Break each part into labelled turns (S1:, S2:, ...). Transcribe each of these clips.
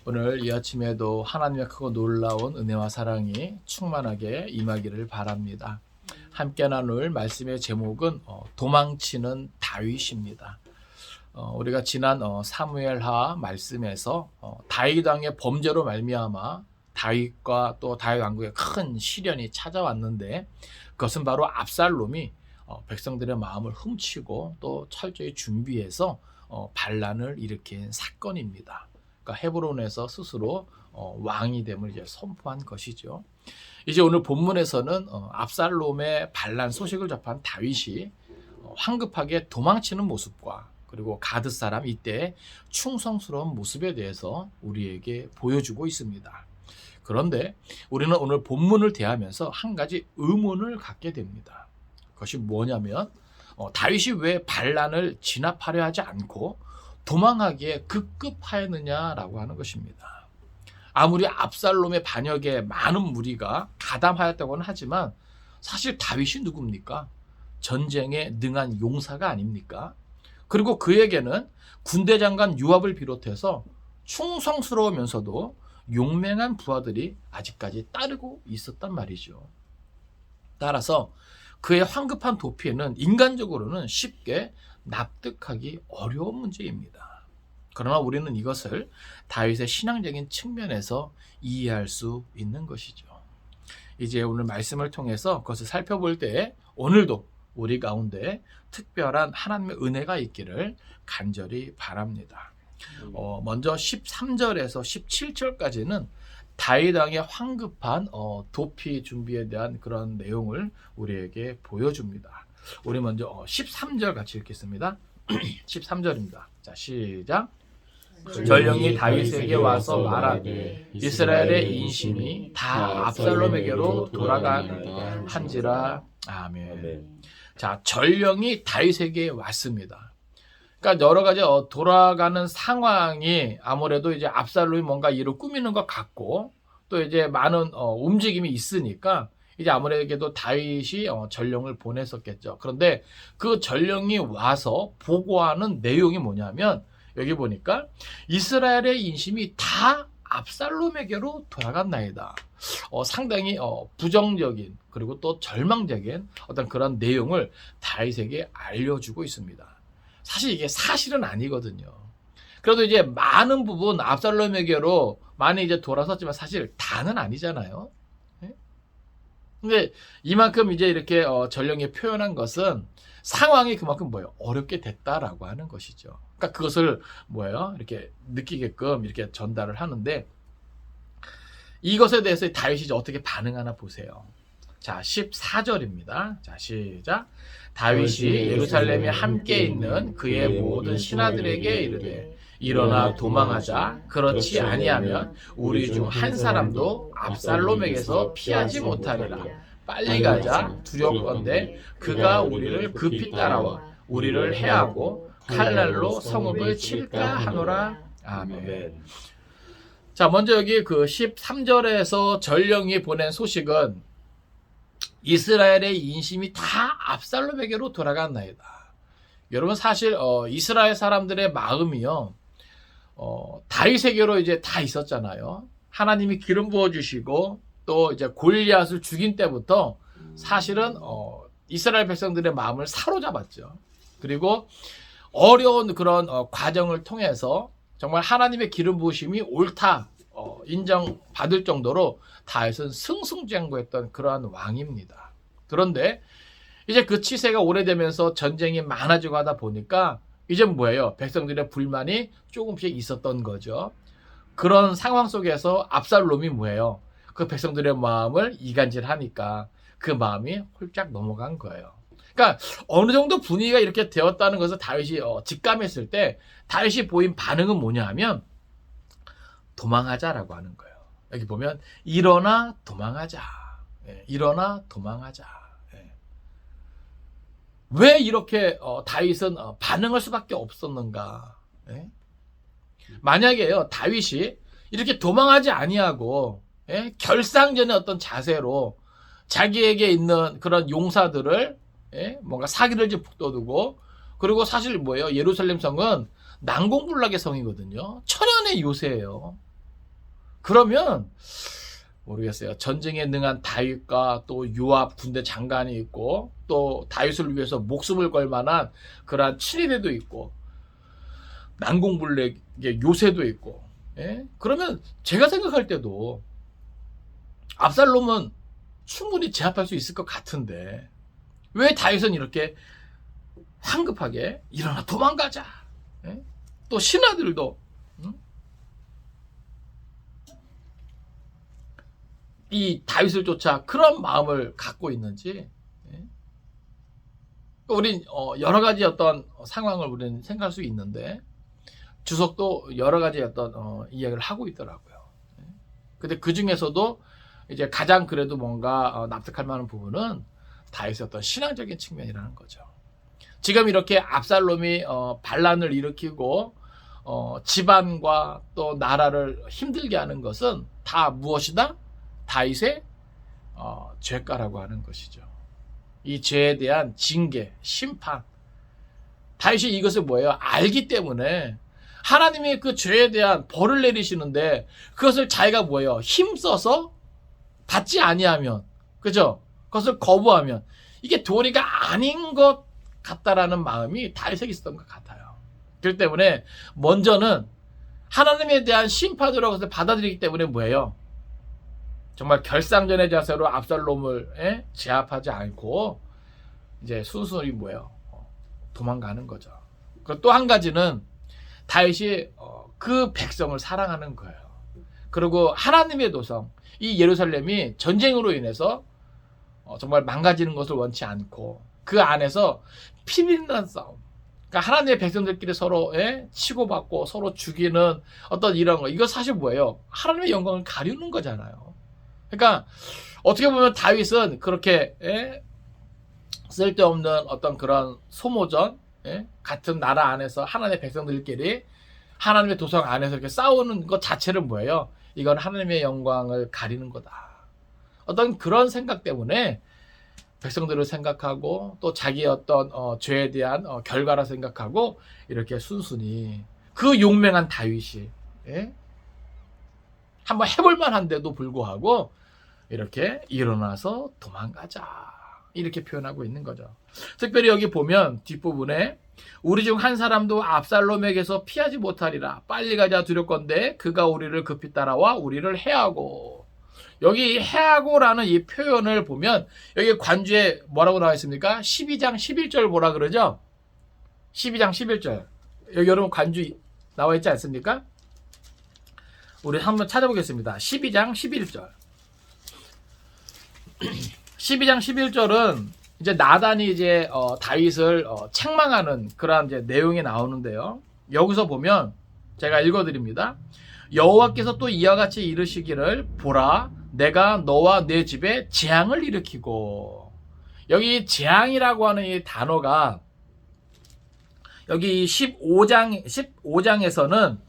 S1: 오늘 이 아침에도 하나님의 크고 놀라운 은혜와 사랑이 충만하게 임하기를 바랍니다. 함께 나눌 말씀의 제목은 도망치는 다윗입니다. 우리가 지난 사무엘하 말씀에서 다윗 왕의 범죄로 말미암아 다윗과 또 다윗 왕국에 큰 시련이 찾아왔는데, 그것은 바로 압살롬이 백성들의 마음을 훔치고 또 철저히 준비해서 반란을 일으킨 사건입니다. 그러니까 헤브론에서 스스로 왕이 됨을 이제 선포한 것이죠. 이제 오늘 본문에서는 압살롬의 반란 소식을 접한 다윗이 황급하게 도망치는 모습과 그리고 가드 사람 이때의 충성스러운 모습에 대해서 우리에게 보여주고 있습니다. 그런데 우리는 오늘 본문을 대하면서 한 가지 의문을 갖게 됩니다. 그것이 뭐냐면 다윗이 왜 반란을 진압하려 하지 않고 도망하기에 급급하였느냐라고 하는 것입니다. 아무리 압살롬의 반역에 많은 무리가 가담하였다고는 하지만 사실 다윗이 누굽니까? 전쟁에 능한 용사가 아닙니까? 그리고 그에게는 군대 장관 요압을 비롯해서 충성스러우면서도 용맹한 부하들이 아직까지 따르고 있었단 말이죠. 따라서 그의 황급한 도피에는 인간적으로는 쉽게 납득하기 어려운 문제입니다. 그러나 우리는 이것을 다윗의 신앙적인 측면에서 이해할 수 있는 것이죠. 이제 오늘 말씀을 통해서 그것을 살펴볼 때 오늘도 우리 가운데 특별한 하나님의 은혜가 있기를 간절히 바랍니다. 먼저 13절에서 17절까지는 다윗 왕의 황급한 도피 준비에 대한 그런 내용을 우리에게 보여줍니다. 우리 먼저 13절 같이 읽겠습니다. 13절입니다. 자, 시작. 전령이 다윗에게 와서 말하되 이스라엘의 인심이 다 압살롬에게로 돌아간한지라. 아멘. 자, 전령이 다윗에게 왔습니다. 그러니까 여러 가지 돌아가는 상황이 아무래도 이제 압살롬이 뭔가 일을 꾸미는 것 같고 또 이제 많은 움직임이 있으니까 이제 아무래도 다윗이 전령을 보냈었겠죠. 그런데 그 전령이 와서 보고하는 내용이 뭐냐면 여기 보니까 이스라엘의 인심이 다 압살롬에게로 돌아갔나이다. 상당히 부정적인 그리고 또 절망적인 어떤 그런 내용을 다윗에게 알려주고 있습니다. 사실 이게 사실은 아니거든요. 그래도 이제 많은 부분 압살롬에게로 많이 이제 돌아섰지만 사실 다는 아니잖아요. 근데 이만큼 이제 이렇게 전령이 표현한 것은 상황이 그만큼 뭐예요? 어렵게 됐다라고 하는 것이죠. 그러니까 그것을 뭐예요? 이렇게 느끼게끔 이렇게 전달을 하는데 이것에 대해서 다윗이 이제 어떻게 반응하나 보세요. 자, 14절입니다. 자, 시작. 다윗이 예루살렘에 함께 있는 그의 모든 신하들에게 이르되 일어나 도망하자. 그렇지 아니하면 우리 중 한 사람도 압살롬에게서 피하지 못하리라. 빨리 가자. 두렵건대 그가 우리를 급히 따라와 우리를 해하고 칼날로 성읍을 칠까 하노라. 아멘. 자, 먼저 여기 그 13절에서 전령이 보낸 소식은 이스라엘의 인심이 다 압살롬에게로 돌아갔나이다. 여러분 사실 이스라엘 사람들의 마음이요 다윗에게로 이제 다 있었잖아요. 하나님이 기름 부어 주시고 또 이제 골리앗을 죽인 때부터 사실은 이스라엘 백성들의 마음을 사로잡았죠. 그리고 어려운 그런 과정을 통해서 정말 하나님의 기름 부으심이 옳다 인정받을 정도로 다윗은 승승장구했던 그러한 왕입니다. 그런데 이제 그 치세가 오래되면서 전쟁이 많아지고 하다 보니까 이제 뭐예요? 백성들의 불만이 조금씩 있었던 거죠. 그런 상황 속에서 압살롬이 뭐예요? 그 백성들의 마음을 이간질하니까 그 마음이 홀짝 넘어간 거예요. 그러니까 어느 정도 분위기가 이렇게 되었다는 것을 다윗이 직감했을 때 다윗이 보인 반응은 뭐냐 하면 도망하자라고 하는 거예요. 여기 보면 일어나 도망하자. 일어나 도망하자. 왜 이렇게 다윗은 반응할 수밖에 없었는가? 만약에요 다윗이 이렇게 도망하지 아니하고 결상전의 어떤 자세로 자기에게 있는 그런 용사들을 뭔가 사기를 북돋우고 그리고 사실 뭐예요? 예루살렘 성은 난공불락의 성이거든요. 천연의 요새예요. 그러면 모르겠어요. 전쟁에 능한 다윗과 또 요압 군대 장관이 있고 또 다윗을 위해서 목숨을 걸 만한 그러한 친위대도 있고 난공불락의 요새도 있고, 예? 그러면 제가 생각할 때도 압살롬은 충분히 제압할 수 있을 것 같은데 왜 다윗은 이렇게 황급하게 일어나 도망가자, 예? 또 신하들도 이 다윗을 쫓아 그런 마음을 갖고 있는지, 예? 우린 여러 가지 어떤 상황을 우리는 생각할 수 있는데 주석도 여러 가지 어떤 이야기를 하고 있더라고요. 예? 근데 그 중에서도 이제 가장 그래도 뭔가 납득할 만한 부분은 다윗의 어떤 신앙적인 측면이라는 거죠. 지금 이렇게 압살롬이 반란을 일으키고 집안과 또 나라를 힘들게 하는 것은 다 무엇이다? 다윗의 죄가라고 하는 것이죠. 이 죄에 대한 징계, 심판. 다윗이 이것을 뭐예요? 알기 때문에 하나님이 그 죄에 대한 벌을 내리시는데 그것을 자기가 뭐예요? 힘써서 받지 아니하면, 그죠? 그것을 거부하면 이게 도리가 아닌 것 같다라는 마음이 다윗에게 있었던 것 같아요. 그렇기 때문에 먼저는 하나님에 대한 심판으로 그것을 받아들이기 때문에 뭐예요? 정말 결상전의 자세로 압살롬을 제압하지 않고 이제 순순히 뭐예요? 도망가는 거죠. 그리고 또 한 가지는 다윗이 그 백성을 사랑하는 거예요. 그리고 하나님의 도성, 이 예루살렘이 전쟁으로 인해서 정말 망가지는 것을 원치 않고 그 안에서 피밀난 싸움, 그러니까 하나님의 백성들끼리 서로 치고받고 서로 죽이는 어떤 이런 거, 이거 사실 뭐예요? 하나님의 영광을 가리는 거잖아요. 그러니까 어떻게 보면 다윗은 그렇게 쓸데없는 어떤 그런 소모전, 같은 나라 안에서 하나님의 백성들끼리 하나님의 도성 안에서 이렇게 싸우는 것 자체는 뭐예요? 이건 하나님의 영광을 가리는 거다. 어떤 그런 생각 때문에 백성들을 생각하고 또 자기의 어떤 죄에 대한 결과라 생각하고 이렇게 순순히 그 용맹한 다윗이 한번 해볼 만한데도 불구하고 이렇게 일어나서 도망가자 이렇게 표현하고 있는 거죠. 특별히 여기 보면 뒷부분에 우리 중 한 사람도 압살롬에게서 피하지 못하리라. 빨리 가자 두렵건대 그가 우리를 급히 따라와 우리를 해하고. 여기 해하고라는 이 표현을 보면 여기 관주에 뭐라고 나와 있습니까? 12장 11절 보라 그러죠? 12장 11절. 여기 여러분 관주 나와 있지 않습니까? 우리 한번 찾아보겠습니다. 12장 11절. 12장 11절은 이제 나단이 이제 다윗을 책망하는 그런 이제 내용이 나오는데요. 여기서 보면 제가 읽어드립니다. 여호와께서 또 이와 같이 이르시기를 보라, 내가 너와 내 집에 재앙을 일으키고. 여기 재앙이라고 하는 이 단어가 여기 15장에서는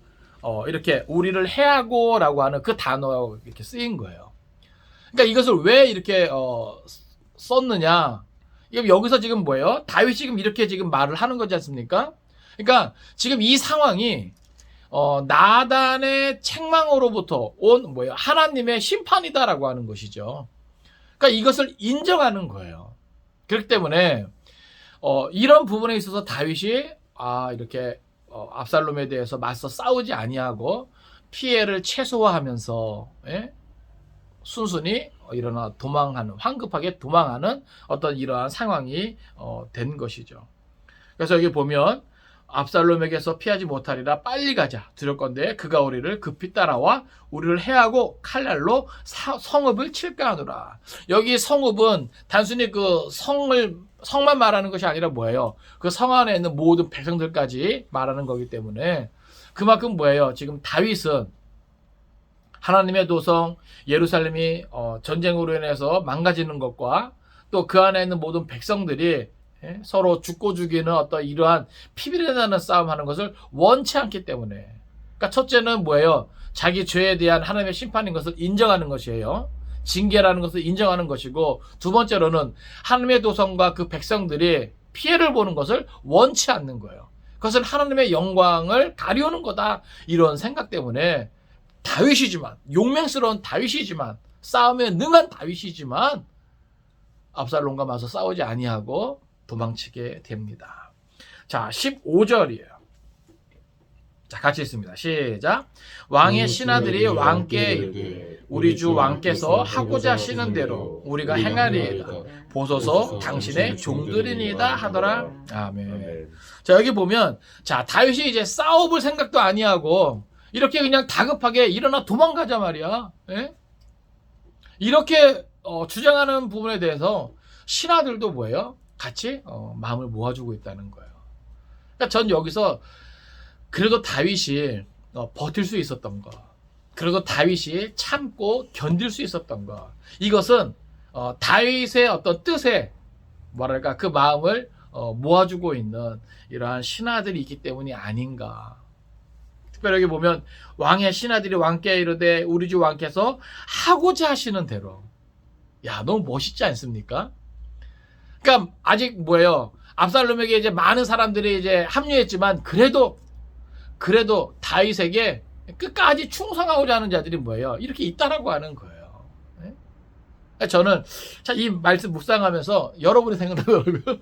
S1: 이렇게 우리를 해하고라고 하는 그 단어가 이렇게 쓰인 거예요. 그러니까 이것을 왜 이렇게 썼느냐? 여기서 지금 뭐예요? 다윗이 지금 이렇게 지금 말을 하는 거지 않습니까? 그러니까 지금 이 상황이 나단의 책망으로부터 온 뭐예요? 하나님의 심판이다라고 하는 것이죠. 그러니까 이것을 인정하는 거예요. 그렇기 때문에 이런 부분에 있어서 다윗이 이렇게 압살롬에 대해서 맞서 싸우지 아니하고 피해를 최소화하면서 순순히 일어나 도망하는, 황급하게 도망하는 어떤 이러한 상황이 된 것이죠. 그래서 여기 보면 압살롬에게서 피하지 못하리라. 빨리 가자 두렵건대 그가 우리를 급히 따라와 우리를 해하고 칼날로 성읍을 칠까 하노라. 여기 성읍은 단순히 그 성만 말하는 것이 아니라 뭐예요? 그 성 안에 있는 모든 백성들까지 말하는 거기 때문에 그만큼 뭐예요? 지금 다윗은 하나님의 도성 예루살렘이 전쟁으로 인해서 망가지는 것과 또 그 안에 있는 모든 백성들이 서로 죽고 죽이는 어떤 이러한 피비린내 나는 싸움하는 것을 원치 않기 때문에, 그러니까 첫째는 뭐예요? 자기 죄에 대한 하나님의 심판인 것을 인정하는 것이에요. 징계라는 것을 인정하는 것이고, 두 번째로는 하나님의 도성과 그 백성들이 피해를 보는 것을 원치 않는 거예요. 그것은 하나님의 영광을 가려는 거다, 이런 생각 때문에 다윗이지만, 용맹스러운 다윗이지만, 싸움에 능한 다윗이지만 압살롬과 맞서 싸우지 아니하고 도망치게 됩니다. 자, 15절이에요. 자, 같이 읽습니다. 시작. 왕의 신하들이 왕께 이르되 우리 주 왕께서 하고자 하시는 대로 우리가 행하리이다. 보소서 당신의 종들이니이다 하더라. 아멘. 자, 여기 보면, 자, 다윗이 이제 싸워볼 생각도 아니하고 이렇게 그냥 다급하게 일어나 도망가자 말이야. 예? 이렇게 주장하는 부분에 대해서 신하들도 뭐예요? 같이 마음을 모아주고 있다는 거예요. 그러니까 전 여기서 그래도 다윗이 버틸 수 있었던 거, 그래도 다윗이 참고 견딜 수 있었던 거, 이것은 다윗의 어떤 뜻에 뭐랄까 그 마음을 모아주고 있는 이러한 신하들이 있기 때문이 아닌가. 특별히 여기 보면 왕의 신하들이 왕께 이르되 우리 주 왕께서 하고자 하시는 대로. 야, 너무 멋있지 않습니까? 그러니까 아직 뭐예요? 압살롬에게 이제 많은 사람들이 이제 합류했지만 그래도 다윗에게 끝까지 충성하고자 하는 자들이 뭐예요? 이렇게 있다라고 하는 거예요. 네? 저는 이 말씀 묵상하면서 여러분이 생각나더라고요.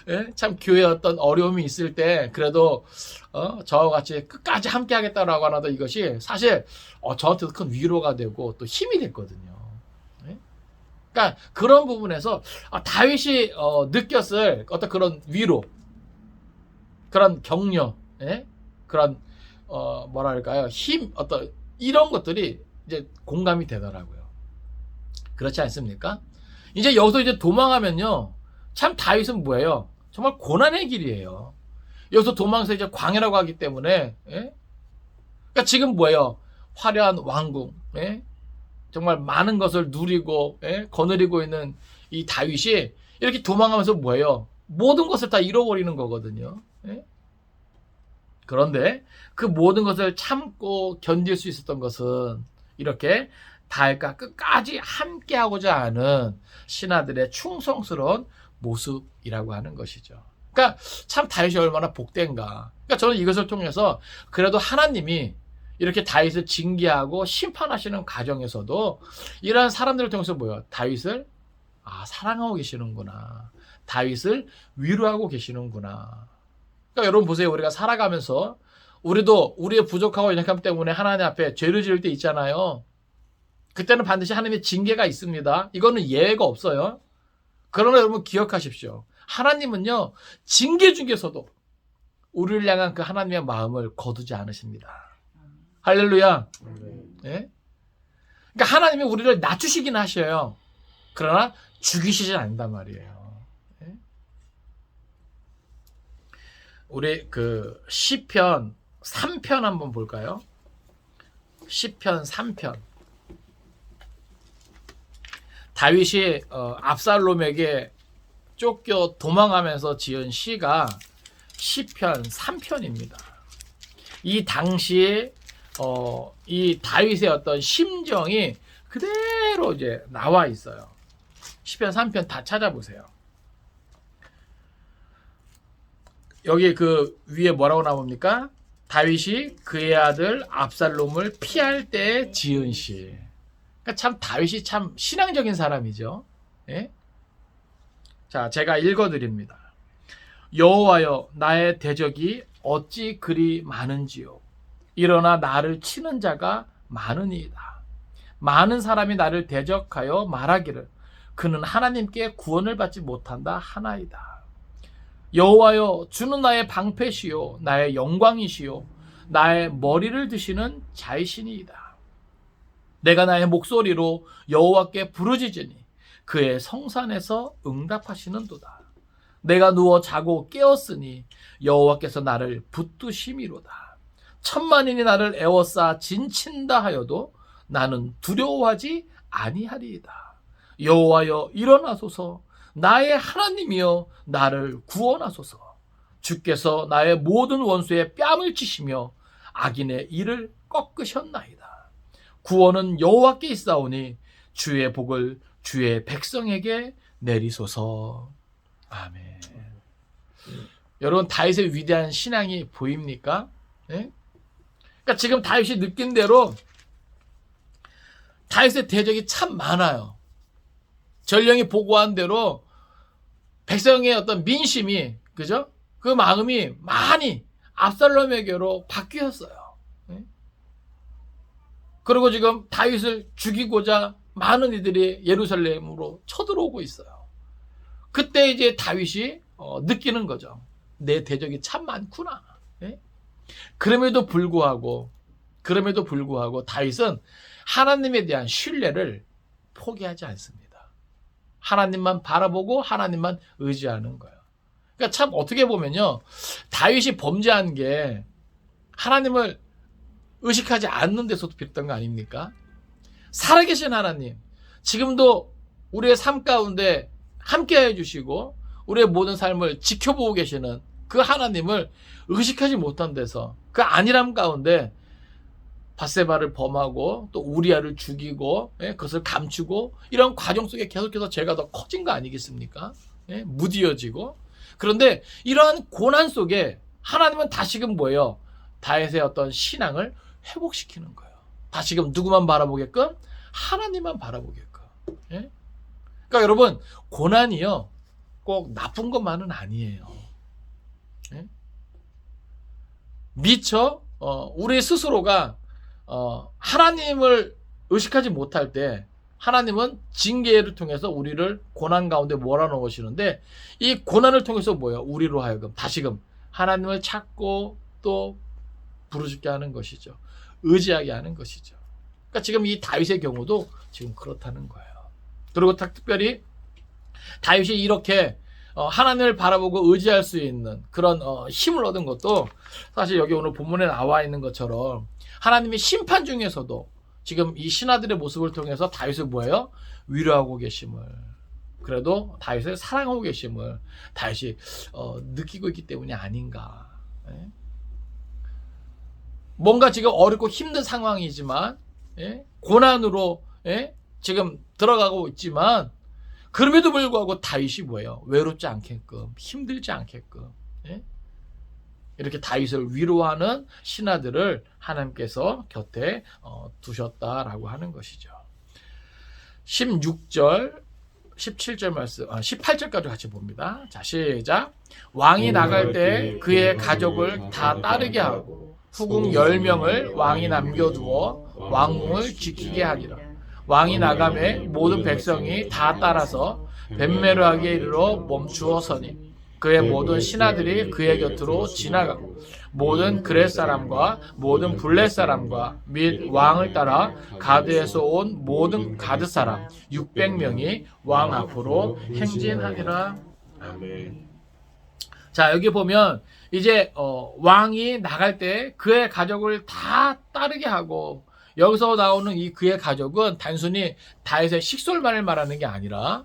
S1: 예? 참 교회에 어떤 어려움이 있을 때 그래도 저와 같이 끝까지 함께 하겠다라고 하는 이것이 사실 저한테도 큰 위로가 되고 또 힘이 됐거든요. 예? 그러니까 그런 부분에서 다윗이 느꼈을 어떤 그런 위로, 그런 격려, 예? 그런 뭐랄까요, 힘, 어떤 이런 것들이 이제 공감이 되더라고요. 그렇지 않습니까? 이제 여기서 이제 도망하면요, 참 다윗은 뭐예요? 정말 고난의 길이에요. 여기서 도망해서 이제 광야라고 하기 때문에, 예? 그러니까 지금 뭐예요? 화려한 왕궁, 예? 정말 많은 것을 누리고, 예? 거느리고 있는 이 다윗이 이렇게 도망하면서 뭐예요? 모든 것을 다 잃어버리는 거거든요. 예? 그런데 그 모든 것을 참고 견딜 수 있었던 것은 이렇게 다윗과 끝까지 함께하고자 하는 신하들의 충성스러운 모습이라고 하는 것이죠. 그러니까 참 다윗이 얼마나 복된가. 그러니까 저는 이것을 통해서 그래도 하나님이 이렇게 다윗을 징계하고 심판하시는 과정에서도 이러한 사람들을 통해서 뭐예요? 다윗을 사랑하고 계시는구나. 다윗을 위로하고 계시는구나. 그러니까 여러분 보세요. 우리가 살아가면서 우리도 우리의 부족하고 연약함 때문에 하나님 앞에 죄를 지을 때 있잖아요. 그때는 반드시 하나님의 징계가 있습니다. 이거는 예외가 없어요. 그러나 여러분 기억하십시오. 하나님은요, 징계 중에서도 우리를 향한 그 하나님의 마음을 거두지 않으십니다. 할렐루야. 예? 그러니까 하나님이 우리를 낮추시긴 하셔요. 그러나 죽이시진 않는단 말이에요. 예? 우리 그 시편 3편 한번 볼까요? 시편 3편. 다윗이 압살롬에게 쫓겨 도망하면서 지은 시가 시편 3편입니다. 이 당시에 이 다윗의 어떤 심정이 그대로 이제 나와 있어요. 시편 3편 다 찾아보세요. 여기 그 위에 뭐라고 나옵니까? 다윗이 그의 아들 압살롬을 피할 때 지은 시. 그러니까 참 다윗이 참 신앙적인 사람이죠. 예? 자, 제가 읽어드립니다. 여호와여, 나의 대적이 어찌 그리 많은지요. 일어나 나를 치는 자가 많으니이다. 많은 사람이 나를 대적하여 말하기를 그는 하나님께 구원을 받지 못한다 하나이다. 여호와여, 주는 나의 방패시요 나의 영광이시요 나의 머리를 드시는 자이시니이다. 내가 나의 목소리로 여호와께 부르짖으니 그의 성산에서 응답하시는도다. 내가 누워 자고 깨었으니 여호와께서 나를 붙드심이로다. 천만인이 나를 에워싸 진친다 하여도 나는 두려워하지 아니하리이다. 여호와여, 일어나소서. 나의 하나님이여, 나를 구원하소서. 주께서 나의 모든 원수의 뺨을 치시며 악인의 이를 꺾으셨나이다. 구원은 여호와께 있사오니 주의 복을 주의 백성에게 내리소서. 아멘. 여러분, 다윗의 위대한 신앙이 보입니까? 네? 그러니까 지금 다윗이 느낀 대로 다윗의 대적이 참 많아요. 전령이 보고한 대로 백성의 어떤 민심이, 그죠? 그 마음이 많이 압살롬에게로 바뀌었어요. 그리고 지금 다윗을 죽이고자 많은 이들이 예루살렘으로 쳐들어오고 있어요. 그때 이제 다윗이 느끼는 거죠. 내 대적이 참 많구나. 그럼에도 불구하고 다윗은 하나님에 대한 신뢰를 포기하지 않습니다. 하나님만 바라보고 하나님만 의지하는 거예요. 그러니까 참 어떻게 보면요, 다윗이 범죄한 게 하나님을 의식하지 않는 데서도 비롯된 거 아닙니까? 살아계신 하나님, 지금도 우리의 삶 가운데 함께해 주시고 우리의 모든 삶을 지켜보고 계시는 그 하나님을 의식하지 못한 데서, 그 안일함 가운데 밧세바를 범하고 또 우리아를 죽이고, 그것을 감추고, 이런 과정 속에 계속해서 죄가 더 커진 거 아니겠습니까? 무디어지고. 그런데 이러한 고난 속에 하나님은 다시금 뭐예요? 다윗의 어떤 신앙을 회복시키는 거예요. 다시금 누구만 바라보게끔? 하나님만 바라보게끔. 그러니까 여러분, 고난이요, 꼭 나쁜 것만은 아니에요. 미처 우리 스스로가 하나님을 의식하지 못할 때 하나님은 징계를 통해서 우리를 고난 가운데 몰아넣으시는데, 이 고난을 통해서 뭐예요? 우리로 하여금 다시금 하나님을 찾고 또 부르짖게 하는 것이죠. 의지하게 하는 것이죠. 그러니까 지금 이 다윗의 경우도 지금 그렇다는 거예요. 그리고 특별히 다윗이 이렇게 하나님을 바라보고 의지할 수 있는 그런 힘을 얻은 것도, 사실 여기 오늘 본문에 나와 있는 것처럼 하나님이 심판 중에서도 지금 이 신하들의 모습을 통해서 다윗을 뭐예요? 위로하고 계심을, 그래도 다윗을 사랑하고 계심을 다윗이 느끼고 있기 때문이 아닌가. 뭔가 지금 어렵고 힘든 상황이지만, 고난으로 지금 들어가고 있지만, 그럼에도 불구하고 다윗이 뭐예요? 외롭지 않게끔, 힘들지 않게끔, 이렇게 다윗을 위로하는 신하들을 하나님께서 곁에 두셨다라고 하는 것이죠. 16절, 17절 말씀, 18절까지 같이 봅니다. 자, 시작. 왕이 나갈 때 그의 가족을 다 따르게 하고 후궁 10명을 왕이 남겨두어 왕궁을 지키게 하니라. 왕이 나가매 모든 백성이 다 따라서 벳메르하게 이르러 멈추어 서니 그의 모든 신하들이 그의 곁으로 지나가고 모든 그렛 사람과 모든 블렛 사람과 및 왕을 따라 가드에서 온 모든 가드 사람 600명이 왕 앞으로 행진하니라. 아멘. 자, 여기 보면 이제 왕이 나갈 때 그의 가족을 다 따르게 하고, 여기서 나오는 이 그의 가족은 단순히 다윗의 식솔만을 말하는 게 아니라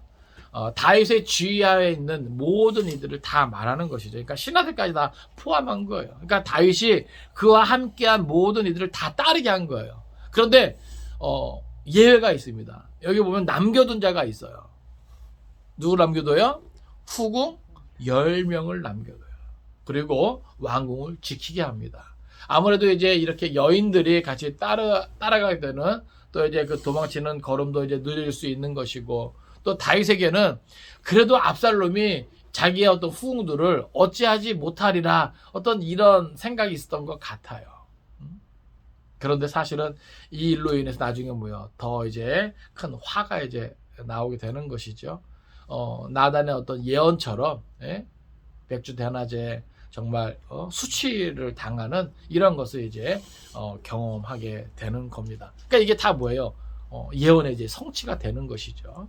S1: 다윗의 지휘하에 있는 모든 이들을 다 말하는 것이죠. 그러니까 신하들까지 다 포함한 거예요. 그러니까 다윗이 그와 함께한 모든 이들을 다 따르게 한 거예요. 그런데 예외가 있습니다. 여기 보면 남겨둔 자가 있어요. 누구 남겨둬요? 후궁 10명을 남겨둬요. 그리고 왕궁을 지키게 합니다. 아무래도 이제 이렇게 여인들이 같이 따라가게 되는, 또 이제 그 도망치는 걸음도 이제 느릴 수 있는 것이고, 또 다윗에게는 그래도 압살롬이 자기의 어떤 후궁들을 어찌하지 못하리라, 어떤 이런 생각이 있었던 것 같아요. 그런데 사실은 이 일로 인해서 나중에 뭐요? 더 이제 큰 화가 이제 나오게 되는 것이죠. 나단의 어떤 예언처럼, 백주 대낮에 정말 수치를 당하는 이런 것을 이제 경험하게 되는 겁니다. 그러니까 이게 다 뭐예요? 예언의 이제 성취가 되는 것이죠.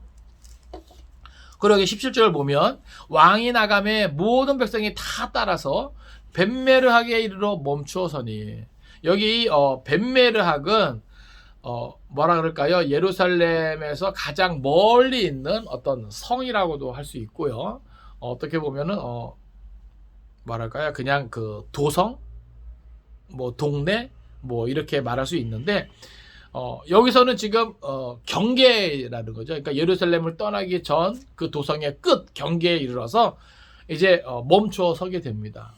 S1: 그리고 17절을 보면 왕이 나가매 모든 백성이 다 따라서 벳메르하게 이르러 멈추어 서니, 여기 벳메르학은 뭐라 그럴까요? 예루살렘에서 가장 멀리 있는 어떤 성이라고도 할 수 있고요. 어떻게 보면은 뭐랄까요? 그냥 그 도성, 뭐 동네, 뭐 이렇게 말할 수 있는데, 여기서는 지금 경계라는 거죠. 그러니까 예루살렘을 떠나기 전 그 도성의 끝 경계에 이르러서 이제 멈추어 서게 됩니다.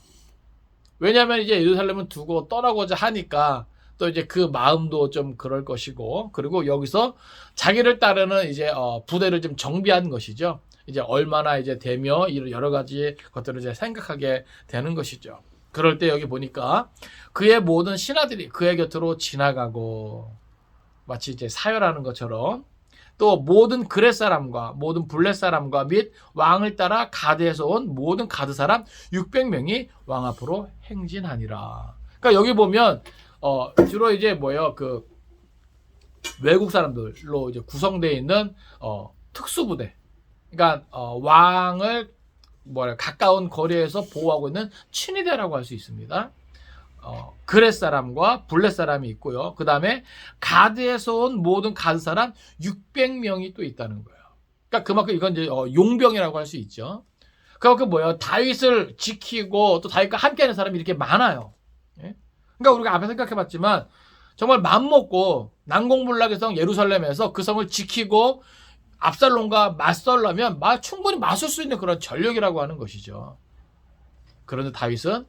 S1: 왜냐하면 이제 예루살렘을 두고 떠나고자 하니까 또 이제 그 마음도 좀 그럴 것이고, 그리고 여기서 자기를 따르는 이제 부대를 좀 정비한 것이죠. 이제 얼마나 이제 되며 이런 여러 가지 것들을 이제 생각하게 되는 것이죠. 그럴 때 여기 보니까 그의 모든 신하들이 그의 곁으로 지나가고, 마치 이제 사열하는 것처럼, 또 모든 그렛 사람과 모든 블렛 사람과 및 왕을 따라 가드에서 온 모든 가드 사람 600명이 왕 앞으로 행진하니라. 그러니까 여기 보면 주로 이제 뭐예요? 그 외국 사람들로 이제 구성되어 있는 특수부대. 그러니까 왕을 가까운 거리에서 보호하고 있는 친위대라고 할 수 있습니다. 그렛 사람과 블렛 사람이 있고요. 그 다음에 가드에서 온 모든 가드 사람 600명이 또 있다는 거예요. 그러니까 그만큼 이건 이제 용병이라고 할 수 있죠. 그만큼 뭐예요? 다윗을 지키고 또 다윗과 함께하는 사람이 이렇게 많아요. 예? 그러니까 우리가 앞에 생각해봤지만 정말 맘먹고 난공불락의 성 예루살렘에서 그 성을 지키고 압살롬과 맞설려면 충분히 맞설 수 있는 그런 전력이라고 하는 것이죠. 그런데 다윗은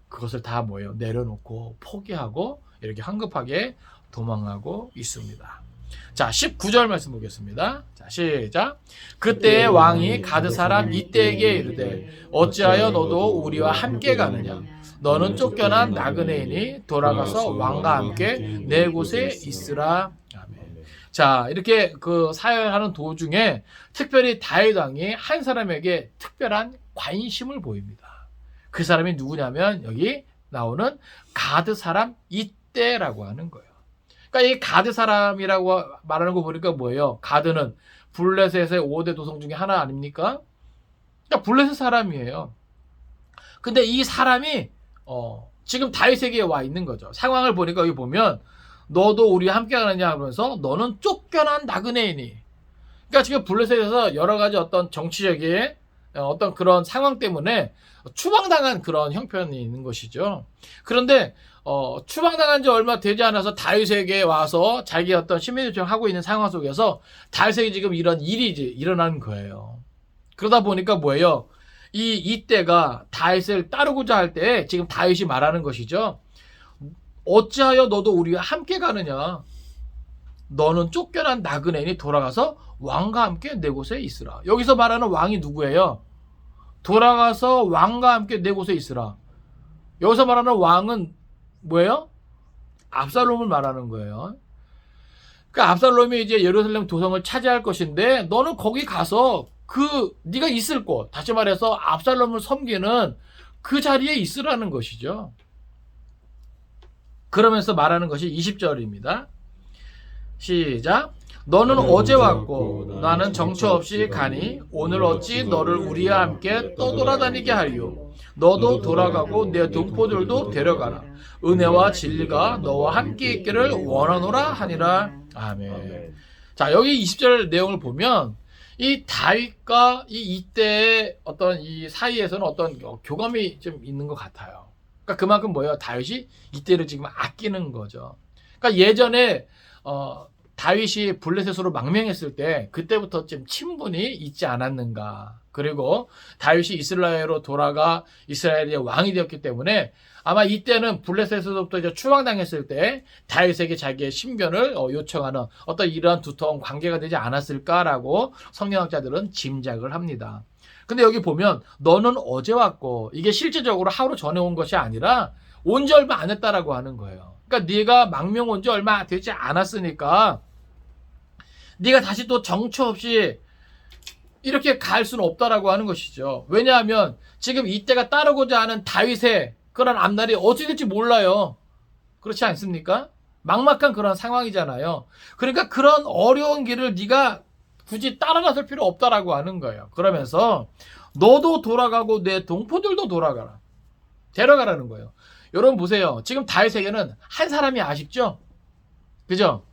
S1: 그것을 다 뭐예요? 내려놓고 포기하고 이렇게 황급하게 도망하고 있습니다. 자, 19절 말씀 보겠습니다. 자, 시작. 그때 왕이 가드 사람 이때에게 이르되 어찌하여 너도 우리와 함께 가느냐? 너는 쫓겨난 나그네이니 돌아가서 왕과 함께 내 곳에 있으라. 아멘. 자, 이렇게 그 사역하는 도중에 특별히 다윗 왕이 한 사람에게 특별한 관심을 보입니다. 그 사람이 누구냐면 여기 나오는 가드 사람 이때라고 하는 거예요. 그러니까 이 가드 사람이라고 말하는 거 보니까 뭐예요? 가드는 블레셋의 5대 도성 중에 하나 아닙니까? 그러니까 블레셋 사람이에요. 근데 이 사람이 지금 다윗에게 와 있는 거죠. 상황을 보니까 여기 보면 너도 우리와 함께 가느냐 하면서 너는 쫓겨난 나그네이니. 그러니까 지금 블레셋에서 여러 가지 어떤 정치적인 어떤 그런 상황 때문에 추방당한 그런 형편이 있는 것이죠. 그런데 추방당한 지 얼마 되지 않아서 다윗에게 와서 자기 어떤 시민 요청하고 있는 상황 속에서 다윗에게 지금 이런 일이 일어난 거예요. 그러다 보니까 뭐예요? 이때가 다윗을 따르고자 할 때 지금 다윗이 말하는 것이죠. 어찌하여 너도 우리와 함께 가느냐? 너는 쫓겨난 나그네인이 돌아가서 왕과 함께 내 곳에 있으라. 여기서 말하는 왕이 누구예요? 돌아가서 왕과 함께 내 곳에 있으라. 여기서 말하는 왕은 뭐예요? 압살롬을 말하는 거예요. 그러니까 압살롬이 이제 예루살렘 도성을 차지할 것인데 너는 거기 가서 네가 있을 곳, 다시 말해서 압살롬을 섬기는 그 자리에 있으라는 것이죠. 그러면서 말하는 것이 20절입니다. 시작. 너는 어제 왔고 나는 정처 없이 가니 오늘 어찌 너를 우리와 함께 떠돌아다니게 하리요. 너도 돌아가고 내 동포들도 데려가라. 은혜와 진리가 너와 함께 있기를 원하노라 하니라. 아멘. 자, 여기 20절 내용을 보면 이 다윗과 이때의 어떤 이 사이에서는 어떤 교감이 좀 있는 것 같아요. 그러니까 그만큼 뭐예요? 다윗이 이때를 지금 아끼는 거죠. 그러니까 예전에 다윗이 블레셋으로 망명했을 때 그때부터 좀 친분이 있지 않았는가. 그리고 다윗이 이스라엘로 돌아가 이스라엘의 왕이 되었기 때문에 아마 이때는 블레셋에서부터 이제 추방당했을 때 다윗에게 자기의 신변을 요청하는 어떤 이러한 두터운 관계가 되지 않았을까라고 성경학자들은 짐작을 합니다. 근데 여기 보면 너는 어제 왔고 이게 실제적으로 하루 전에 온 것이 아니라 온 지 얼마 안 했다라고 하는 거예요. 그러니까 네가 망명 온 지 얼마 되지 않았으니까 네가 다시 또 정처 없이 이렇게 갈 수는 없다라고 하는 것이죠. 왜냐하면 지금 이때가 따르고자 하는 다윗의 그런 앞날이 어찌 될지 몰라요. 그렇지 않습니까? 막막한 그런 상황이잖아요. 그러니까 그런 어려운 길을 네가 굳이 따라나설 필요 없다라고 하는 거예요. 그러면서 너도 돌아가고 내 동포들도 돌아가라. 데려가라는 거예요. 여러분 보세요. 지금 다윗에게는 한 사람이 아쉽죠? 그죠?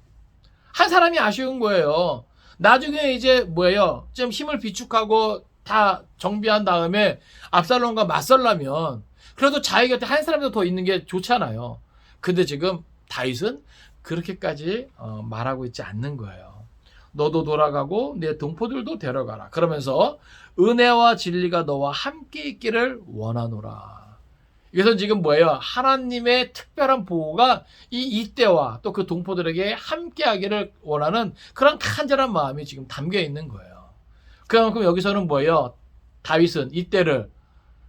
S1: 한 사람이 아쉬운 거예요. 나중에 이제 뭐예요? 좀 힘을 비축하고 다 정비한 다음에 압살롬과 맞설라면 그래도 자기 곁에 한 사람도 더 있는 게 좋잖아요. 근데 지금 다윗은 그렇게까지 말하고 있지 않는 거예요. 너도 돌아가고 내 동포들도 데려가라. 그러면서 은혜와 진리가 너와 함께 있기를 원하노라. 이것은 지금 뭐예요? 하나님의 특별한 보호가 이때와 또 그 동포들에게 함께하기를 원하는 그런 간절한 마음이 지금 담겨 있는 거예요. 그만큼 여기서는 뭐예요? 다윗은 이때를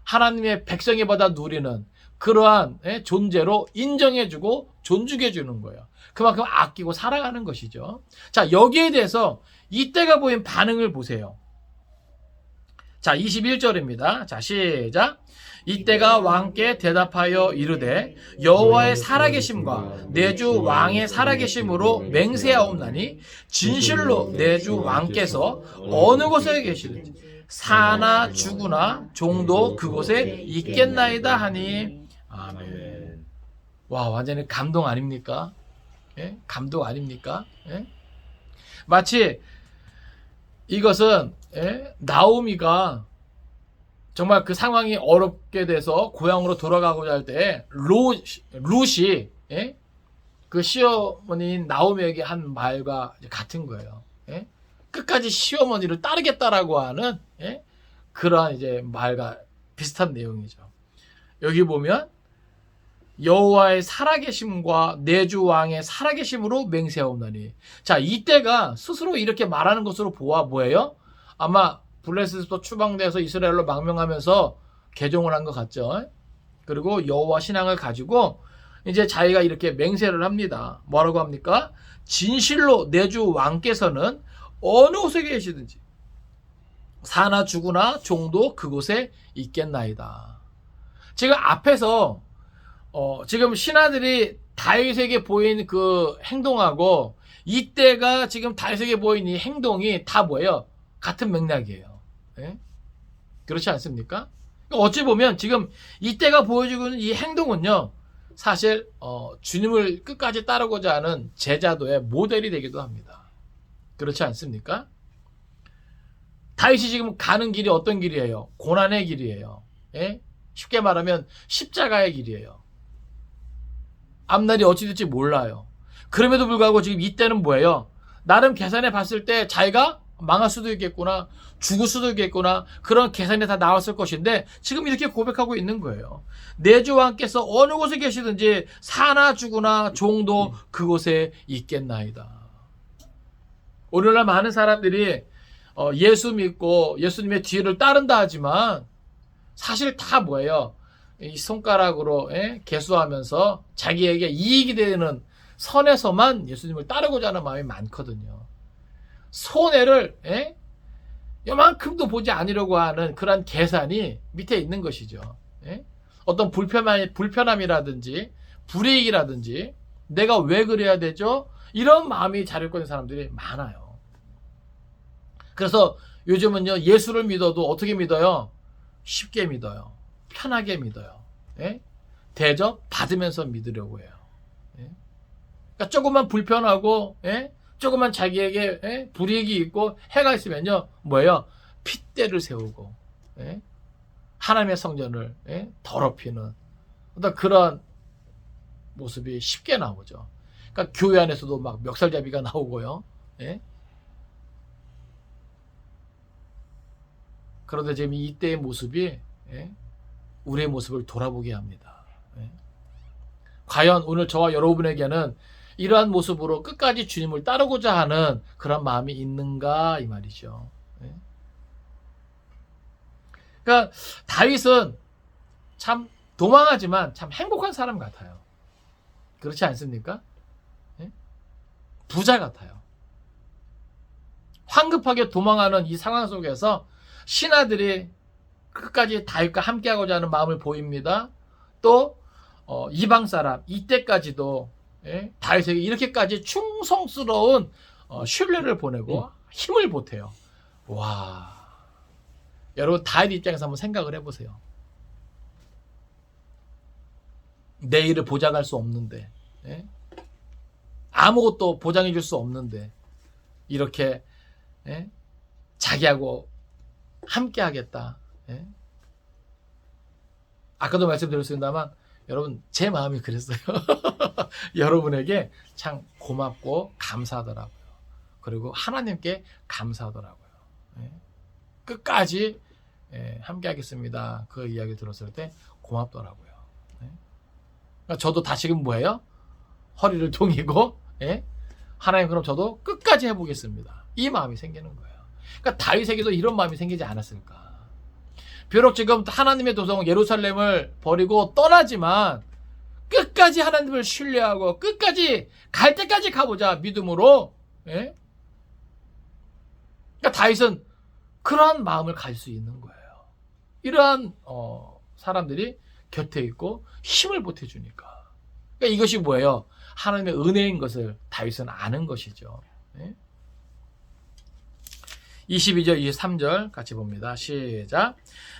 S1: 하나님의 백성이 받아 누리는 그러한 존재로 인정해주고 존중해주는 거예요. 그만큼 아끼고 사랑하는 것이죠. 자, 여기에 대해서 이때가 보인 반응을 보세요. 자, 21절입니다. 자, 시작. 이때가 왕께 대답하여 이르되 여호와의 살아계심과 내 주 왕의 살아계심으로 맹세하옵나니 진실로 내 주 왕께서 어느 곳에 계시든지 사나 죽으나 종도 그곳에 있겠나이다 하니 아멘. 와, 완전히 감동 아닙니까? 예? 감동 아닙니까? 예? 마치 이것은 나오미가 정말 그 상황이 어렵게 돼서 고향으로 돌아가고자 할 때 룻이 그 시어머니인 나오미에게 한 말과 같은 거예요. 끝까지 시어머니를 따르겠다라고 하는 그러한 이제 말과 비슷한 내용이죠. 여기 보면 여호와의 살아계심과 내 주 왕의 살아계심으로 맹세하옵나니. 자, 이때가 스스로 이렇게 말하는 것으로 보아 뭐예요? 아마 블레셋부터 추방돼서 이스라엘로 망명하면서 개종을 한 것 같죠. 그리고 여호와 신앙을 가지고 이제 자기가 이렇게 맹세를 합니다. 뭐라고 합니까? 진실로 내 주 왕께서는 어느 곳에 계시든지 사나 죽으나 종도 그곳에 있겠나이다. 지금 앞에서 지금 신하들이 다윗에게 보인 그 행동하고 이때가 지금 다윗에게 보인 이 행동이 다 뭐예요? 같은 맥락이에요. 예? 그렇지 않습니까? 어찌 보면 지금 이때가 보여주고 있는 이 행동은요, 사실 주님을 끝까지 따르고자 하는 제자도의 모델이 되기도 합니다. 그렇지 않습니까? 다윗이 지금 가는 길이 어떤 길이에요? 고난의 길이에요. 예? 쉽게 말하면 십자가의 길이에요. 앞날이 어찌 될지 몰라요. 그럼에도 불구하고 지금 이때는 뭐예요? 나름 계산해 봤을 때 자기가 망할 수도 있겠구나, 죽을 수도 있겠구나, 그런 계산이 다 나왔을 것인데 지금 이렇게 고백하고 있는 거예요. 내 주 왕께서 어느 곳에 계시든지 사나 죽으나 종도 그곳에 있겠나이다. 오늘날 많은 사람들이 예수 믿고 예수님의 뒤를 따른다 하지만 사실 다 뭐예요? 이 손가락으로 계수하면서 자기에게 이익이 되는 선에서만 예수님을 따르고자 하는 마음이 많거든요. 손해를 요만큼도 보지 않으려고 하는 그런 계산이 밑에 있는 것이죠. 어떤 불편함이라든지 불이익이라든지 내가 왜 그래야 되죠? 이런 마음이 자릴 거는 사람들이 많아요. 그래서 요즘은요, 예수를 믿어도 어떻게 믿어요? 쉽게 믿어요. 편하게 믿어요. 대접 받으면서 믿으려고 해요. 그러니까 조금만 불편하고 조금만 자기에게 불이익이 있고 해가 있으면요, 뭐예요? 핏대를 세우고 하나님의 성전을 더럽히는 어떤 그런 모습이 쉽게 나오죠. 그러니까 교회 안에서도 막 멱살잡이가 나오고요. 그런데 지금 이때의 모습이 우리의 모습을 돌아보게 합니다. 과연 오늘 저와 여러분에게는 이러한 모습으로 끝까지 주님을 따르고자 하는 그런 마음이 있는가 이 말이죠. 그러니까 다윗은 참 도망하지만 참 행복한 사람 같아요. 그렇지 않습니까? 부자 같아요. 황급하게 도망하는 이 상황 속에서 신하들이 끝까지 다윗과 함께하고자 하는 마음을 보입니다. 또 이방 사람 이때까지도 다윗에게 이렇게까지 충성스러운 신뢰를 보내고 힘을 보태요. 와, 여러분 다윗 입장에서 한번 생각을 해보세요. 내일을 보장할 수 없는데 아무것도 보장해 줄 수 없는데 이렇게 자기하고 함께 하겠다. 아까도 말씀드렸습니다만 여러분 제 마음이 그랬어요. 여러분에게 참 고맙고 감사하더라고요. 그리고 하나님께 감사하더라고요. 끝까지 함께 하겠습니다. 그 이야기 들었을 때 고맙더라고요. 그러니까 저도 다시금 뭐예요? 허리를 동이고, 예? 하나님 그럼 저도 끝까지 해보겠습니다. 이 마음이 생기는 거예요. 그러니까 다윗에게도 이런 마음이 생기지 않았을까? 비록 지금 하나님의 도성 예루살렘을 버리고 떠나지만 끝까지 하나님을 신뢰하고 끝까지 갈 때까지 가보자 믿음으로. 예? 그러니까 다윗은 그러한 마음을 가질 수 있는 거예요. 이러한 사람들이 곁에 있고 힘을 보태주니까. 그러니까 이것이 뭐예요? 하나님의 은혜인 것을 다윗은 아는 것이죠. 예? 22절 23절 같이 봅니다. 시작.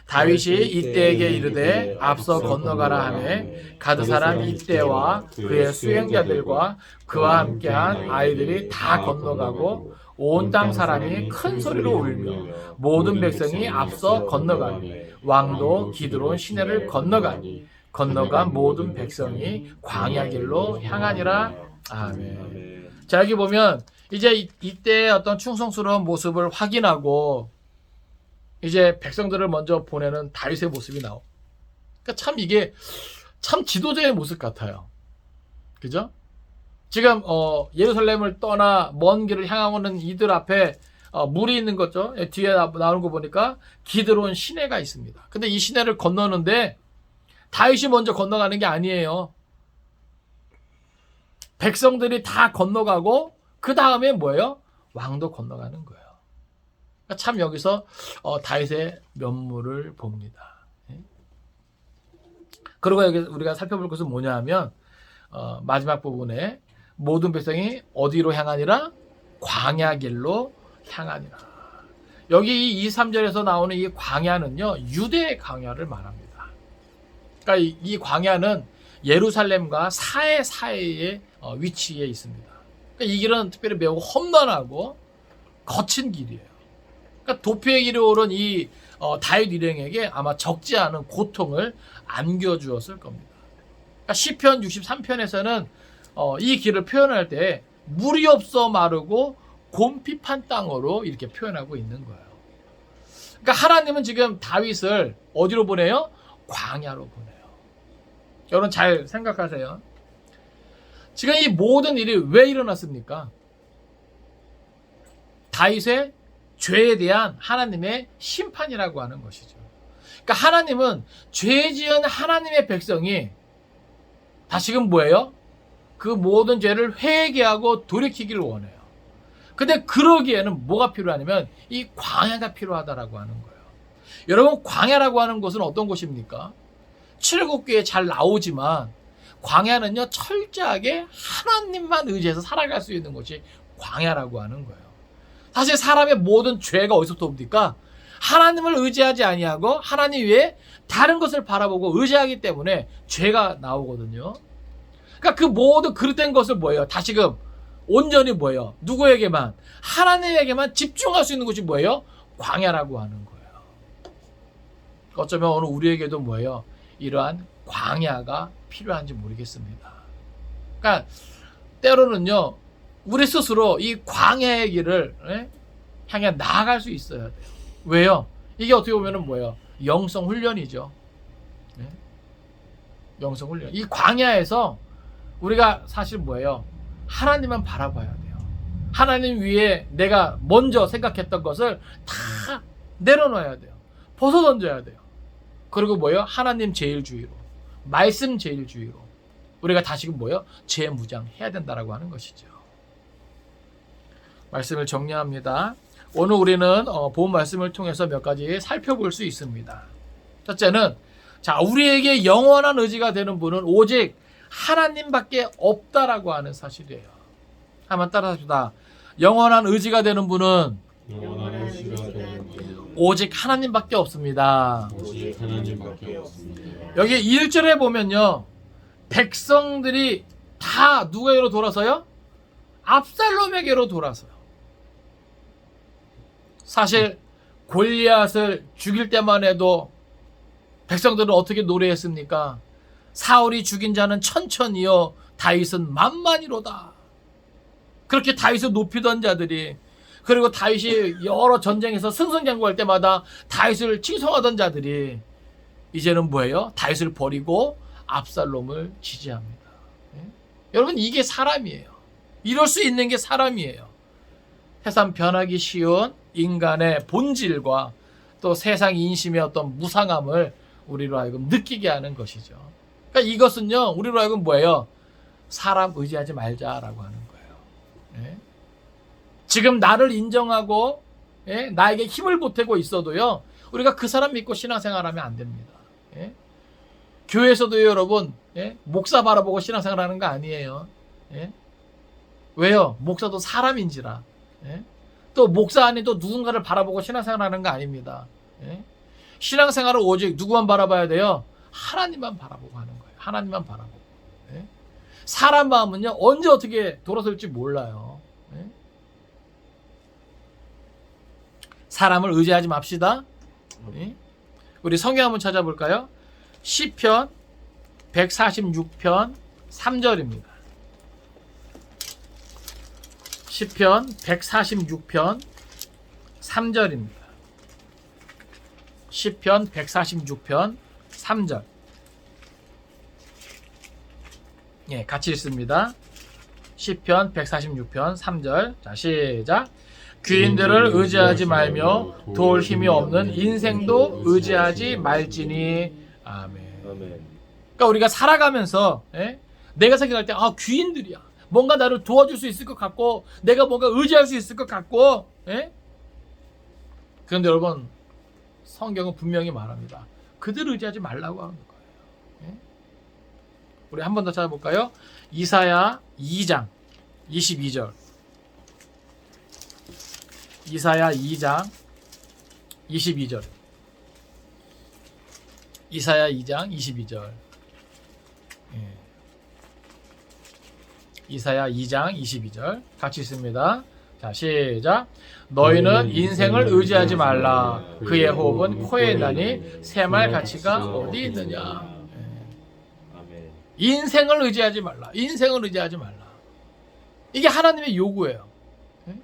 S1: 다윗이 이때에게 이르되 앞서 건너가라 하매 가드 사람 이때와 그의 수행자들과 그와 함께한 아이들이 다 건너가고 온 땅 사람이 큰 소리로 울며 모든 백성이 앞서 건너가니 왕도 기드론 시내를 건너가니 건너간 모든 백성이 광야 길로 향하니라. 아멘. 자, 여기 보면 이제 이때 어떤 충성스러운 모습을 확인하고 이제 백성들을 먼저 보내는 다윗의 모습이 나오. 그러니까 참 이게 참 지도자의 모습 같아요. 그죠? 지금 예루살렘을 떠나 먼 길을 향하고는 이들 앞에 물이 있는 거죠. 뒤에 나오는 거 보니까 기드론 시내가 있습니다. 근데 이 시내를 건너는데 다윗이 먼저 건너가는 게 아니에요. 백성들이 다 건너가고 그 다음에 뭐예요? 왕도 건너가는 거예요. 그러니까 참 여기서 다윗의 면모를 봅니다. 그리고 여기 우리가 살펴볼 것은 뭐냐 하면 마지막 부분에 모든 백성이 어디로 향하니라? 광야 길로 향하니라. 여기 이 23절에서 나오는 이 광야는요, 유대의 광야를 말합니다. 그러니까 이 광야는 예루살렘과 사해에 위치해 있습니다. 그러니까 이 길은 특별히 매우 험난하고 거친 길이에요. 그러니까 도피의 길에 오른 이 다윗 일행에게 아마 적지 않은 고통을 안겨주었을 겁니다. 그러니까 시편 63편에서는 이 길을 표현할 때 물이 없어 마르고 곰핍한 땅으로 이렇게 표현하고 있는 거예요. 그러니까 하나님은 지금 다윗을 어디로 보내요? 광야로 보내요. 여러분 잘 생각하세요. 지금 이 모든 일이 왜 일어났습니까? 다윗의 죄에 대한 하나님의 심판이라고 하는 것이죠. 그러니까 하나님은 죄 지은 하나님의 백성이 다시금 뭐예요? 그 모든 죄를 회개하고 돌이키기를 원해요. 근데 그러기에는 뭐가 필요하냐면 이 광야가 필요하다라고 하는 거예요. 여러분 광야라고 하는 곳은 어떤 곳입니까? 출애굽기에 잘 나오지만 광야는요 철저하게 하나님만 의지해서 살아갈 수 있는 곳이 광야라고 하는 거예요. 사실 사람의 모든 죄가 어디서부터 옵니까? 하나님을 의지하지 아니하고 하나님 외에 다른 것을 바라보고 의지하기 때문에 죄가 나오거든요. 그러니까 그 모든 그릇된 것을 뭐예요? 다시금 온전히 뭐예요? 누구에게만? 하나님에게만 집중할 수 있는 것이 뭐예요? 광야라고 하는 거예요. 어쩌면 오늘 우리에게도 뭐예요? 이러한 광야가 필요한지 모르겠습니다. 그러니까 때로는요 우리 스스로 이 광야의 길을 향해 나아갈 수 있어야 돼요. 왜요? 이게 어떻게 보면은 뭐예요? 영성 훈련이죠. 영성 훈련. 이 광야에서 우리가 사실 뭐예요? 하나님만 바라봐야 돼요. 하나님 위에 내가 먼저 생각했던 것을 다 내려놔야 돼요. 벗어던져야 돼요. 그리고 뭐예요? 하나님 제일주의로, 말씀 제일주의로 우리가 다시금 뭐예요? 재무장해야 된다라고 하는 것이죠. 말씀을 정리합니다. 오늘 우리는 본 말씀을 통해서 몇 가지 살펴볼 수 있습니다. 첫째는 우리에게 영원한 의지가 되는 분은 오직 하나님밖에 없다라고 하는 사실이에요. 한번 따라합시다. 영원한 의지가 되는 분은 오직 하나님밖에 없습니다.
S2: 오직 하나님밖에 없습니다.
S1: 여기 1절에 보면요. 백성들이 다 누구에게로 돌아서요? 압살롬에게로 돌아서요. 사실 골리앗을 죽일 때만 해도 백성들은 어떻게 노래했습니까? 사울이 죽인 자는 천천히요 다윗은 만만이로다. 그렇게 다윗을 높이던 자들이, 그리고 다윗이 여러 전쟁에서 승승장구할 때마다 다윗을 칭송하던 자들이 이제는 뭐예요? 다윗을 버리고 압살롬을 지지합니다. 예? 여러분, 이게 사람이에요. 이럴 수 있는 게 사람이에요. 세상 변하기 쉬운 인간의 본질과 또 세상 인심의 어떤 무상함을 우리로 하여금 느끼게 하는 것이죠. 그러니까 이것은요, 우리로 하여금 뭐예요? 사람 의지하지 말자라고 하는 거예요. 예? 지금 나를 인정하고 예? 나에게 힘을 보태고 있어도요, 우리가 그 사람 믿고 신앙생활하면 안 됩니다. 예? 교회에서도요, 여러분, 예? 목사 바라보고 신앙생활하는 거 아니에요. 예? 왜요? 목사도 사람인지라. 예? 또 목사 안에 또 누군가를 바라보고 신앙생활하는 거 아닙니다. 예? 신앙생활을 오직 누구만 바라봐야 돼요? 하나님만 바라보고 하는 거예요. 하나님만 바라보고. 예? 사람 마음은요, 언제 어떻게 돌아설지 몰라요. 예? 사람을 의지하지 맙시다. 예? 우리 성경 한번 찾아볼까요? 시편 146편 3절입니다. 시편 146편 3절입니다. 시편 146편 3절. 예, 같이 읽습니다. 시편 146편 3절. 자, 시작. 귀인들을 의지하지 말며 도울 힘이 없는 인생도 의지하지 말지니. 아멘. 그러니까 우리가 살아가면서 예? 내가 생각할 때 귀인들이야. 뭔가 나를 도와줄 수 있을 것 같고 내가 뭔가 의지할 수 있을 것 같고 예? 그런데 여러분, 성경은 분명히 말합니다. 그들을 의지하지 말라고 하는 거예요. 예? 우리 한 번 더 찾아볼까요? 이사야 2장 22절. 이사야 2장 22절. 이사야 2장 22절. 예. 이사야 2장 22절. 같이 읽습니다. 자, 시작. 너희는 인생을 의지하지 말라. 그의 호흡은 코에 나니 새말 가치가 어디 있느냐. 예. 인생을 의지하지 말라. 인생을 의지하지 말라. 이게 하나님의 요구예요. 예?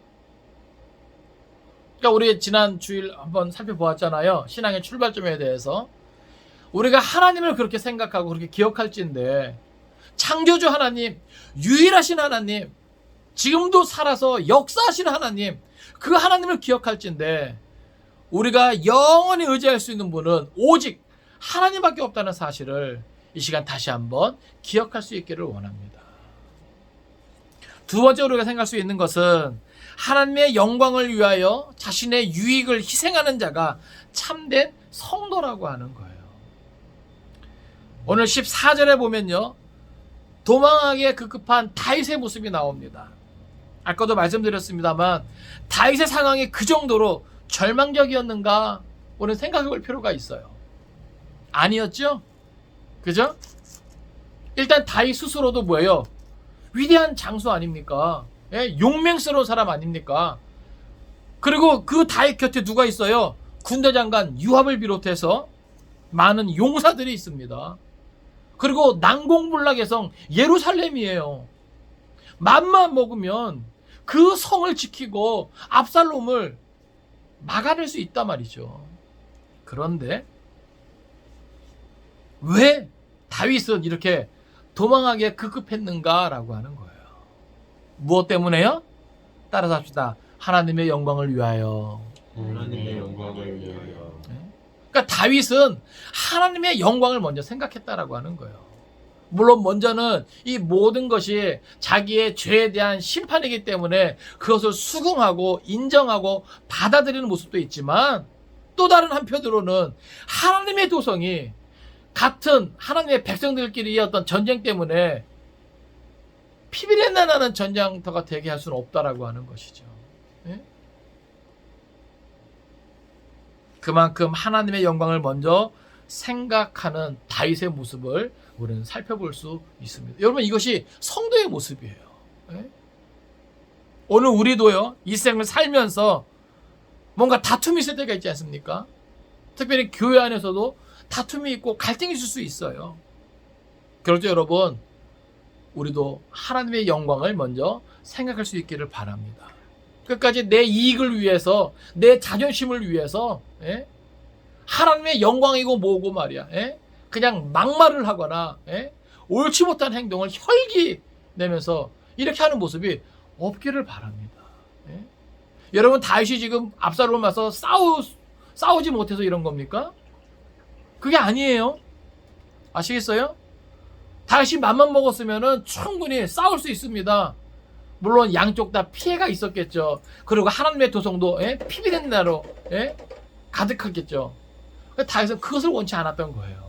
S1: 그러니까 우리 지난 주일 한번 살펴보았잖아요. 신앙의 출발점에 대해서. 우리가 하나님을 그렇게 생각하고 그렇게 기억할지인데, 창조주 하나님, 유일하신 하나님, 지금도 살아서 역사하신 하나님, 그 하나님을 기억할지인데, 우리가 영원히 의지할 수 있는 분은 오직 하나님밖에 없다는 사실을 이 시간 다시 한번 기억할 수 있기를 원합니다. 두 번째 우리가 생각할 수 있는 것은 하나님의 영광을 위하여 자신의 유익을 희생하는 자가 참된 성도라고 하는 거예요. 오늘 14절에 보면요, 도망하기에 급급한 다윗의 모습이 나옵니다. 아까도 말씀드렸습니다만 다윗의 상황이 그 정도로 절망적이었는가 오늘 생각해 볼 필요가 있어요. 아니었죠? 그죠? 일단 다윗 스스로도 뭐예요? 위대한 장수 아닙니까? 예? 용맹스러운 사람 아닙니까? 그리고 그 다윗 곁에 누가 있어요? 군대 장관 요압을 비롯해서 많은 용사들이 있습니다. 그리고 난공불락의 성 예루살렘이에요. 맘만 먹으면 그 성을 지키고 압살롬을 막아낼 수 있단 말이죠. 그런데 왜 다윗은 이렇게 도망하기에 급급했는가라고 하는 거예요. 무엇 때문에요? 따라서 합시다. 하나님의 영광을 위하여.
S2: 하나님의 영광을 위하여.
S1: 그러니까 다윗은 하나님의 영광을 먼저 생각했다라고 하는 거예요. 물론 먼저는 이 모든 것이 자기의 죄에 대한 심판이기 때문에 그것을 수긍하고 인정하고 받아들이는 모습도 있지만, 또 다른 한편으로는 하나님의 도성이 같은 하나님의 백성들끼리의 어떤 전쟁 때문에 피비린내 나는 전쟁터가 되게 할 수는 없다라고 하는 것이죠. 예? 그만큼 하나님의 영광을 먼저 생각하는 다윗의 모습을 우리는 살펴볼 수 있습니다. 여러분, 이것이 성도의 모습이에요. 예? 오늘 우리도요, 이 생을 살면서 뭔가 다툼이 있을 때가 있지 않습니까? 특별히 교회 안에서도 다툼이 있고 갈등이 있을 수 있어요. 그렇죠, 여러분? 우리도 하나님의 영광을 먼저 생각할 수 있기를 바랍니다. 끝까지 내 이익을 위해서, 내 자존심을 위해서, 예? 하나님의 영광이고 뭐고 말이야. 예? 그냥 막말을 하거나 옳지 못한 행동을 혈기 내면서 이렇게 하는 모습이 없기를 바랍니다. 여러분 다윗이 지금 압살롬 와서 싸우지 못해서 이런 겁니까? 그게 아니에요. 아시겠어요? 다윗이 맘만 먹었으면 충분히 싸울 수 있습니다. 물론 양쪽 다 피해가 있었겠죠. 그리고 하나님의 도성도 피비린 나로 가득했겠죠. 다윗은 그것을 원치 않았던 거예요.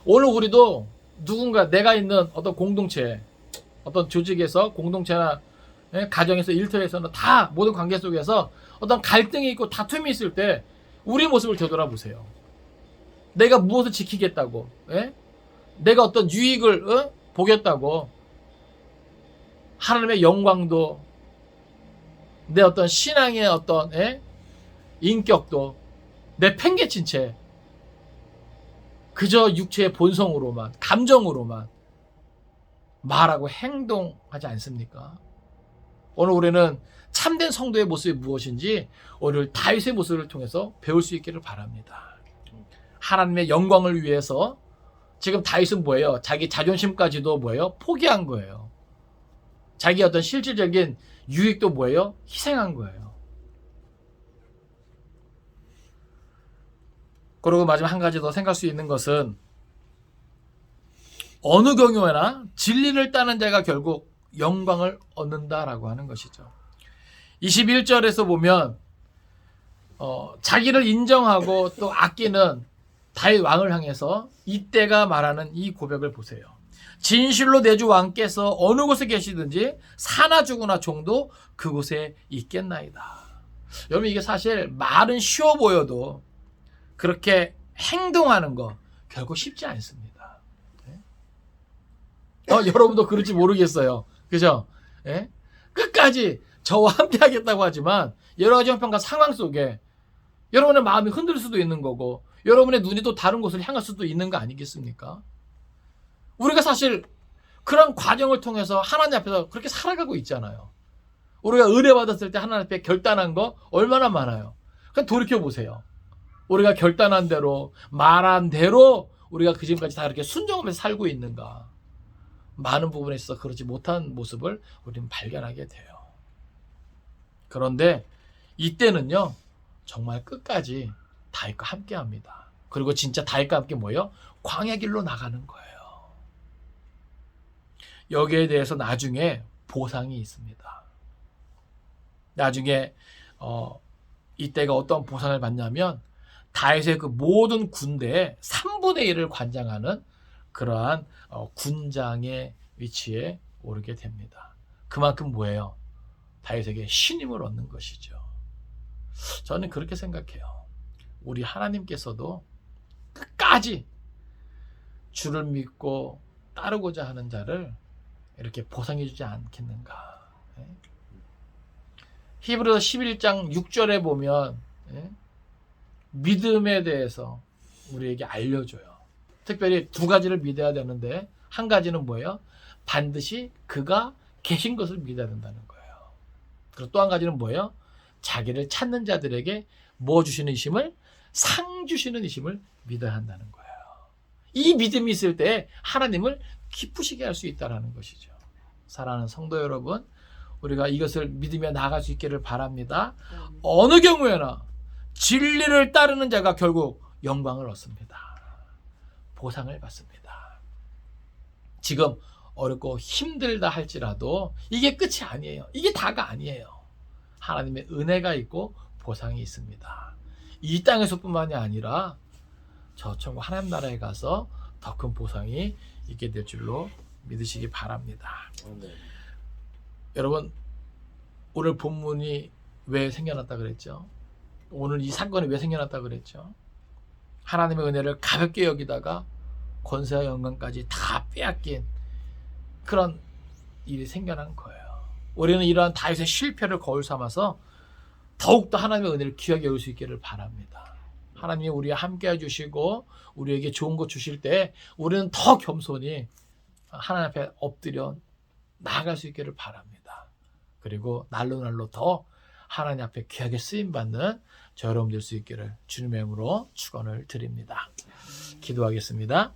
S1: 오늘 우리도 누군가 내가 있는 어떤 공동체, 어떤 조직에서 공동체나 가정에서 일터에서는 다 모든 관계 속에서 어떤 갈등이 있고 다툼이 있을 때 우리 모습을 되돌아보세요. 내가 무엇을 지키겠다고, 내가 어떤 유익을 보겠다고 하나님의 영광도 내 어떤 신앙의 어떤 인격도 내팽개친 채 그저 육체의 본성으로만 감정으로만 말하고 행동하지 않습니까? 오늘 우리는 참된 성도의 모습이 무엇인지 오늘 다윗의 모습을 통해서 배울 수 있기를 바랍니다. 하나님의 영광을 위해서 지금 다윗은 뭐예요? 자기 자존심까지도 뭐예요? 포기한 거예요. 자기 어떤 실질적인 유익도 뭐예요? 희생한 거예요. 그리고 마지막 한 가지 더 생각할 수 있는 것은 어느 경우에나 진리를 따는 자가 결국 영광을 얻는다라고 하는 것이죠. 21절에서 보면 자기를 인정하고 또 아끼는 다윗 왕을 향해서 이때가 말하는 이 고백을 보세요. 진실로 내 주 왕께서 어느 곳에 계시든지 사나 죽으나 종도 그곳에 있겠나이다. 여러분 이게 사실 말은 쉬워 보여도 그렇게 행동하는 거 결국 쉽지 않습니다. 여러분도 그럴지 모르겠어요. 그죠? 끝까지 저와 함께 하겠다고 하지만 여러 가지 형편과 상황 속에 여러분의 마음이 흔들릴 수도 있는 거고 여러분의 눈이 또 다른 곳을 향할 수도 있는 거 아니겠습니까? 우리가 사실 그런 과정을 통해서 하나님 앞에서 그렇게 살아가고 있잖아요. 우리가 은혜 받았을 때 하나님 앞에 결단한 거 얼마나 많아요. 그냥 돌이켜보세요. 우리가 결단한 대로 말한 대로 우리가 그 지금까지 다 이렇게 순종하면서 살고 있는가. 많은 부분에 있어서 그러지 못한 모습을 우리는 발견하게 돼요. 그런데 이때는요 정말 끝까지 다윗과 함께 합니다. 그리고 진짜 다윗과 함께 뭐예요? 광야 길로 나가는 거예요. 여기에 대해서 나중에 보상이 있습니다. 나중에 이때가 어떤 보상을 받냐면 다윗의 그 모든 군대의 3분의 1을 관장하는 그러한 군장의 위치에 오르게 됩니다. 그만큼 뭐예요? 다윗에게 신임을 얻는 것이죠. 저는 그렇게 생각해요. 우리 하나님께서도 끝까지 주를 믿고 따르고자 하는 자를 이렇게 보상해 주지 않겠는가. 히브리서 11장 6절에 보면 믿음에 대해서 우리에게 알려줘요. 특별히 두 가지를 믿어야 되는데 한 가지는 뭐예요? 반드시 그가 계신 것을 믿어야 된다는 거예요. 그리고 또 한 가지는 뭐예요? 자기를 찾는 자들에게 뭐 주시는 이심을? 상 주시는 이심을 믿어야 한다는 거예요. 이 믿음이 있을 때 하나님을 기쁘시게 할 수 있다는 것이죠. 사랑하는 성도 여러분, 우리가 이것을 믿으며 나아갈 수 있기를 바랍니다. 어느 경우에나 진리를 따르는 자가 결국 영광을 얻습니다. 보상을 받습니다. 지금 어렵고 힘들다 할지라도 이게 끝이 아니에요. 이게 다가 아니에요. 하나님의 은혜가 있고 보상이 있습니다. 이 땅에서뿐만이 아니라 저 천국 하나님 나라에 가서 더 큰 보상이 있게 될 줄로 믿으시기 바랍니다.
S2: 네.
S1: 여러분 오늘 본문이 왜 생겨났다 그랬죠? 오늘 이 사건이 왜 생겨났다 그랬죠? 하나님의 은혜를 가볍게 여기다가 권세와 영광까지 다 빼앗긴 그런 일이 생겨난 거예요. 우리는 이러한 다윗의 실패를 거울 삼아서 더욱더 하나님의 은혜를 귀하게 여길 수 있기를 바랍니다. 하나님이 우리와 함께 해주시고 우리에게 좋은 것 주실 때 우리는 더 겸손히 하나님 앞에 엎드려 나아갈 수 있기를 바랍니다. 그리고 날로 더 하나님 앞에 귀하게 쓰임받는 저 여러분 될 수 있기를 주님의 이름으로 축원을 드립니다. 기도하겠습니다.